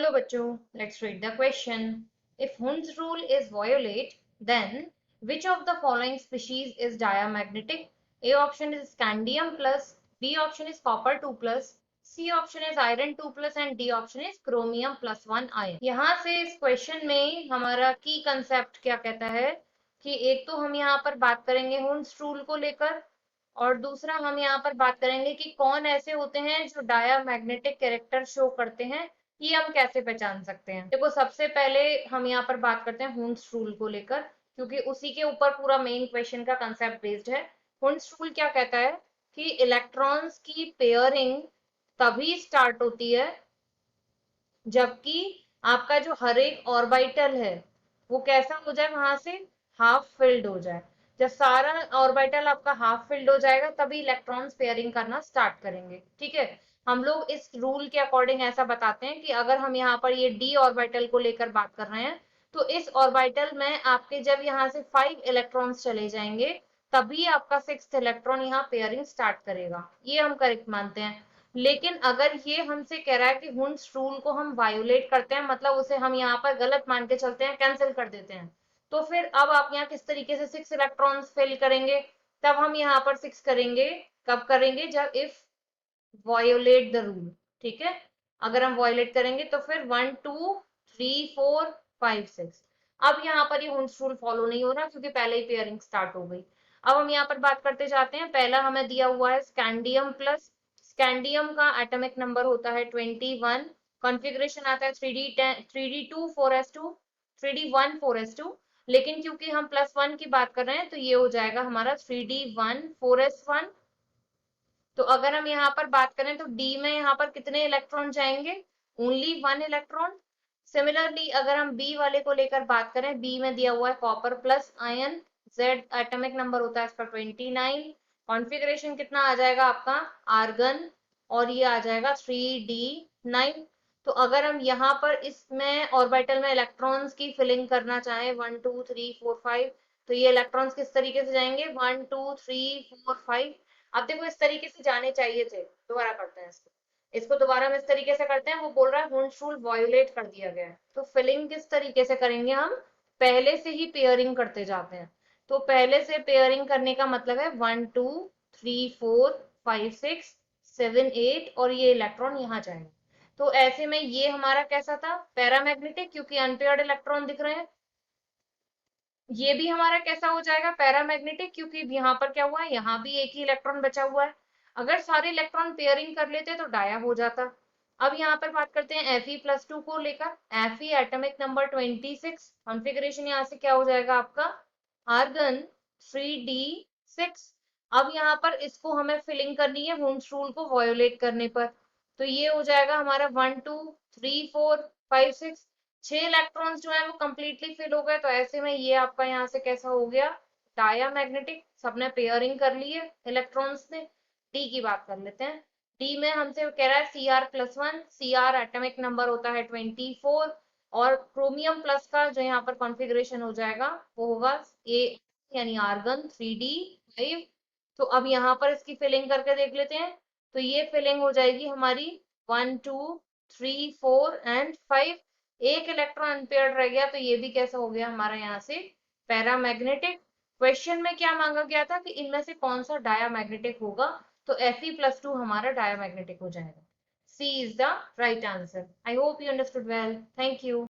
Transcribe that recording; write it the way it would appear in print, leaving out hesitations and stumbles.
चलो बच्चों, let's read the question. If Hund's rule is violate, then which of the following species is diamagnetic? A option is scandium plus, B option is copper 2 plus, C option is iron 2 plus and D option is chromium plus 1 ion. यहाँ से इस question में हमारा की concept क्या कहता है कि एक तो हम यहाँ पर बात करेंगे हुंस रूल को लेकर, और दूसरा हम यहाँ पर बात करेंगे कि कौन ऐसे होते हैं जो डायामैग्नेटिक कैरेक्टर शो करते हैं, ये हम कैसे पहचान सकते हैं। देखो, सबसे पहले हम यहाँ पर बात करते हैं हुंस रूल को लेकर, क्योंकि उसी के ऊपर पूरा मेन क्वेश्चन का कंसेप्ट बेस्ड है। हुंस रूल क्या कहता है कि इलेक्ट्रॉन्स की पेयरिंग तभी स्टार्ट होती है जबकि आपका जो हर एक ऑर्बिटल है वो कैसा हो जाए, वहां से हाफ फिल्ड हो जाए। जब सारा ऑर्बिटल आपका हाफ फिल्ड हो जाएगा तभी इलेक्ट्रॉन्स पेयरिंग करना स्टार्ट करेंगे। ठीक है, हम लोग इस रूल के अकॉर्डिंग ऐसा बताते हैं कि अगर हम यहाँ पर ये डी ऑर्बिटल को लेकर बात कर रहे हैं तो इस ऑर्बिटल में आपके जब यहाँ से 5 इलेक्ट्रॉन्स चले जाएंगे तभी आपका 6th इलेक्ट्रॉन यहाँ पेयरिंग स्टार्ट करेगा। ये हम करेक्ट मानते हैं। लेकिन अगर ये हमसे कह रहा है कि हुंस रूल को हम वायोलेट करते हैं, मतलब उसे हम यहाँ पर गलत मान के चलते हैं, कैंसिल कर देते हैं, तो फिर अब आप यहाँ किस तरीके से 6 इलेक्ट्रॉन्स फिल करेंगे? तब हम यहाँ पर 6 करेंगे, कब करेंगे? जब इफ वायोलेट द रूल। ठीक है, अगर हम वायोलेट करेंगे तो फिर 1 2 3 4 5 6। अब यहाँ पर ये हुंस रूल फॉलो नहीं हो रहा क्योंकि पहले ही पेयरिंग स्टार्ट हो गई। अब हम यहाँ पर बात करते जाते हैं। पहला हमें दिया हुआ है स्कैंडियम प्लस। स्कैंडियम का एटॉमिक नंबर होता है 21, कॉन्फ़िगरेशन आता है 3d2 4s2 3d1 4s2। लेकिन क्योंकि हम +1 की बात कर रहे हैं तो ये हो जाएगा हमारा 3d1 4s1। तो अगर हम यहाँ पर बात करें तो डी में यहाँ पर कितने इलेक्ट्रॉन जाएंगे? Only 1 electron. सिमिलरली अगर हम बी वाले को लेकर बात करें, बी में दिया हुआ है copper plus ion, Z atomic number होता है इसका 29, कॉन्फ़िगरेशन कितना आ जाएगा आपका? आर्गन, और ये आ जाएगा 3d9। तो अगर हम यहाँ पर इसमें ऑर्बिटल में इलेक्ट्रॉन्स की फिलिंग करना चाहें 1 2 3 4 5, तो ये इलेक्ट्रॉन्स किस तरीके से जाएंगे? 1 2 3 4 5। अब देखो, इस तरीके से जाने चाहिए थे। दोबारा करते हैं इसको दोबारा हम इस तरीके से करते हैं। वो बोल रहा है हुंस रूल वायोलेट कर दिया गया है, तो फिलिंग किस तरीके से करेंगे? हम पहले से ही पेयरिंग करते जाते हैं। तो पहले से पेयरिंग करने का मतलब है 1 2 3 4 5 6 7 8, और ये इलेक्ट्रॉन यहाँ जाएंगे। तो ऐसे में ये हमारा कैसा था? पैरामैग्नेटिक, क्योंकि अनपेयर्ड इलेक्ट्रॉन दिख रहे हैं। ये भी हमारा कैसा हो जाएगा? पैरामैग्नेटिक, क्योंकि यहाँ पर क्या हुआ है? यहाँ भी एक ही इलेक्ट्रॉन बचा हुआ है। अगर सारे इलेक्ट्रॉन पेयरिंग कर लेते तो डाया हो जाता। अब यहाँ पर बात करते हैं Fe+2 को लेकर। Fe एटॉमिक नंबर 26, कॉन्फ़िगरेशन यहाँ से क्या हो जाएगा आपका? Argon 3d6। अब यहाँ पर इसको हमें फिलिंग करनी है हुंस रूल को वायोलेट करने पर। तो ये हो जाएगा हमारा 1 2 3 4 5 6। 6 इलेक्ट्रॉन्स जो है वो कंप्लीटली फिल हो गए। तो ऐसे में ये आपका यहाँ से कैसा हो गया? डायामैग्नेटिक। सबने पेयरिंग कर ली है इलेक्ट्रॉन्स ने। डी की बात कर लेते हैं। डी में हमसे कह रहा है Cr+1। Cr एटॉमिक नंबर होता है 24, और क्रोमियम प्लस का जो यहाँ पर कॉन्फ़िगरेशन हो जाएगा वो होगा ए, यानी आर्गन 3d5। तो अब यहाँ पर इसकी फिलिंग करके देख लेते हैं। तो ये फिलिंग हो जाएगी हमारी 1 2 3 4 एंड 5। एक इलेक्ट्रॉन अनपेयर्ड रह गया, तो ये भी कैसा हो गया हमारा यहाँ से? पैरामैग्नेटिक। क्वेश्चन में क्या मांगा गया था कि इनमें से कौन सा डायामैग्नेटिक होगा? तो Fe+2 हमारा डायामैग्नेटिक हो जाएगा। C is the right answer. I hope you understood well. Thank you.